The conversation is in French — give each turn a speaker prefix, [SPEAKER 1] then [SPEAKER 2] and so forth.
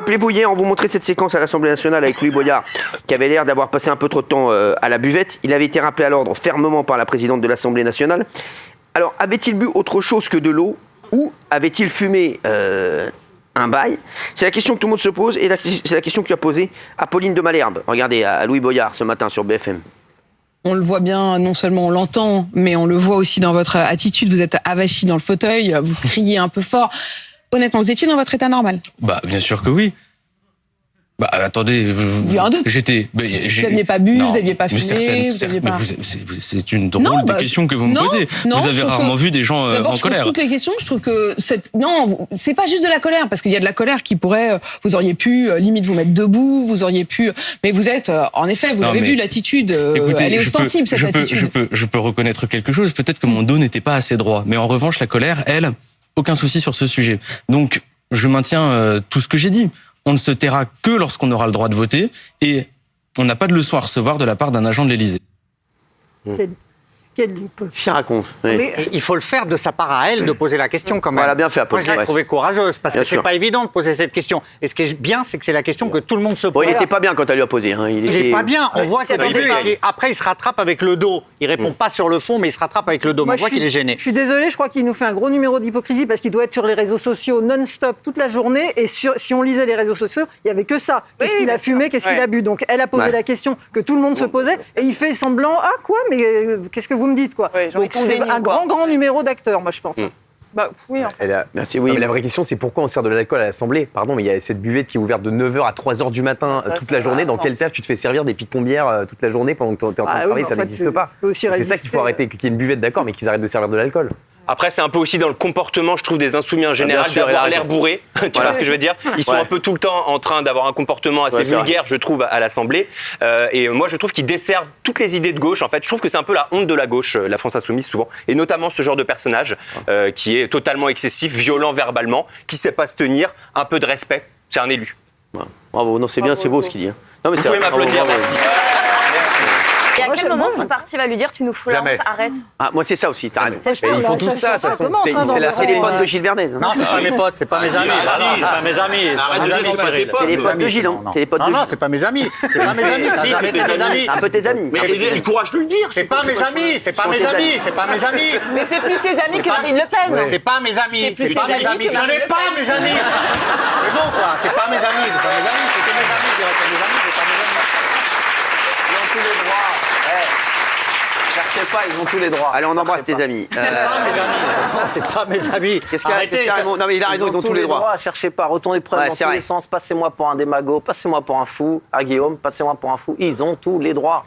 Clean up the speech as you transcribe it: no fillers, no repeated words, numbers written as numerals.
[SPEAKER 1] Rappelez-vous, hier, on vous montrait cette séquence à l'Assemblée nationale avec Louis Boyard, qui avait l'air d'avoir passé un peu trop de temps à la buvette. Il avait été rappelé à l'ordre fermement par la présidente de l'Assemblée nationale. Alors, avait-il bu autre chose que de l'eau ou avait-il fumé un bail? C'est la question que tout le monde se pose et c'est la question que tu as posée à Pauline de Malherbe. Regardez, à Louis Boyard ce matin sur BFM.
[SPEAKER 2] On le voit bien, non seulement on l'entend, mais on le voit aussi dans votre attitude. Vous êtes avachi dans le fauteuil, vous criez un peu fort. Honnêtement, vous étiez dans votre état normal?
[SPEAKER 3] Bien sûr que oui. Attendez,
[SPEAKER 2] il y a un doute. Vous n'aviez pas bu, vous n'aviez pas fumé,
[SPEAKER 3] c'est une drôle de question que vous me posez. Vous avez rarement vu des gens en colère.
[SPEAKER 2] Toutes les questions, je trouve que non, c'est pas juste de la colère, parce qu'il y a de la colère qui pourrait, vous auriez pu limite vous mettre debout, vous auriez pu, mais vous êtes, en effet, vous avez vu l'attitude, écoutez, elle est ostensible cette attitude.
[SPEAKER 3] Je peux reconnaître quelque chose. Peut-être que mon dos n'était pas assez droit, mais en revanche, la colère, elle, aucun souci sur ce sujet. Donc, je maintiens tout ce que j'ai dit. On ne se taira que lorsqu'on aura le droit de voter et on n'a pas de leçon à recevoir de la part d'un agent de l'Élysée.
[SPEAKER 1] Qu'est-ce qu'il raconte?
[SPEAKER 4] Mais il faut le faire de sa part à elle de poser la question quand même.
[SPEAKER 1] Voilà, bien fait,
[SPEAKER 4] Moi, je l'ai trouvée courageuse parce que c'est pas évident de poser cette question. Et ce qui est bien, c'est que c'est la question que tout le monde se pose.
[SPEAKER 1] Il n'était pas bien quand elle lui a posé.
[SPEAKER 4] Il n'est pas bien. On voit qu'au début, après, il se rattrape avec le dos. Il répond pas sur le fond, mais il se rattrape avec le dos. On voit qu'il est gêné.
[SPEAKER 5] Je suis désolée, je crois qu'il nous fait un gros numéro d'hypocrisie parce qu'il doit être sur les réseaux sociaux non-stop toute la journée. Et si on lisait les réseaux sociaux, il n'y avait que ça. Qu'est-ce qu'il a fumé, qu'est-ce qu'il a bu? Donc elle a posé la question que tout le monde se posait et il fait semblant. Ah quoi? Mais qu'est-ce que vous me dites quoi? Donc c'est un grand numéro d'acteur, moi je pense.
[SPEAKER 6] Oui, en fait.
[SPEAKER 1] Merci, oui.
[SPEAKER 7] La vraie question, c'est pourquoi on sert de l'alcool à l'Assemblée? Pardon, mais il y a cette buvette qui est ouverte de 9h à 3h du matin toute la journée. Dans quel cas tu te fais servir des picombières toute la journée pendant que tu es en train de travailler? Ça n'existe pas. C'est ça qu'il faut arrêter, qu'il y ait une buvette, d'accord, mais qu'ils arrêtent de servir de l'alcool.
[SPEAKER 8] Après, c'est un peu aussi dans le comportement, je trouve, des insoumis en général, d'avoir l'air bourré. Tu vois ce que je veux dire? Ils sont un peu tout le temps en train d'avoir un comportement assez vulgaire, je trouve, à l'Assemblée. Et moi, je trouve qu'ils desservent toutes les idées de gauche. En fait, je trouve que c'est un peu la honte de la gauche, la France insoumise, souvent. Et notamment ce genre de personnage qui est totalement excessif, violent verbalement, qui ne sait pas se tenir, un peu de respect. C'est un élu.
[SPEAKER 1] Bravo, non, c'est bien, c'est beau ce qu'il dit. Non, mais
[SPEAKER 8] vous pouvez m'applaudir, merci.
[SPEAKER 9] Et à quel moment son parti va lui dire tu nous fous la honte, arrête?
[SPEAKER 1] Moi c'est ça aussi, t'as raison.
[SPEAKER 7] Ils font tout ça,
[SPEAKER 1] c'est les potes de Gilles Verdez.
[SPEAKER 4] Non, c'est pas mes potes, c'est pas mes amis. C'est pas mes amis.
[SPEAKER 1] C'est les potes de Gilles, non?
[SPEAKER 4] Non, c'est pas mes amis. C'est pas mes amis. Si, c'est tes amis.
[SPEAKER 1] Un peu tes amis.
[SPEAKER 6] Mais il a le courage de le dire.
[SPEAKER 4] C'est pas mes amis. C'est pas mes amis. C'est pas mes amis.
[SPEAKER 9] Mais c'est plus tes amis que Marine Le Pen.
[SPEAKER 4] C'est pas mes amis. C'est pas mes amis. Ce n'est pas mes amis. C'est bon quoi. C'est pas mes amis. C'est pas mes amis. C'était mes amis. C'est mes amis. C'est pas mes amis.
[SPEAKER 7] Ils ont tous les droits. Cherchez pas, ils ont tous les droits.
[SPEAKER 1] Allez, on embrasse tes amis.
[SPEAKER 4] C'est pas mes amis. C'est pas mes amis.
[SPEAKER 1] Qu'est-ce qu'il y a? Non, mais il a raison, ils ont tous les droits.
[SPEAKER 7] Cherchez pas, retournez prendre dans tous les sens. Passez-moi pour un démago, passez-moi pour un fou. À Guillaume, passez-moi pour un fou. Ils ont tous les droits.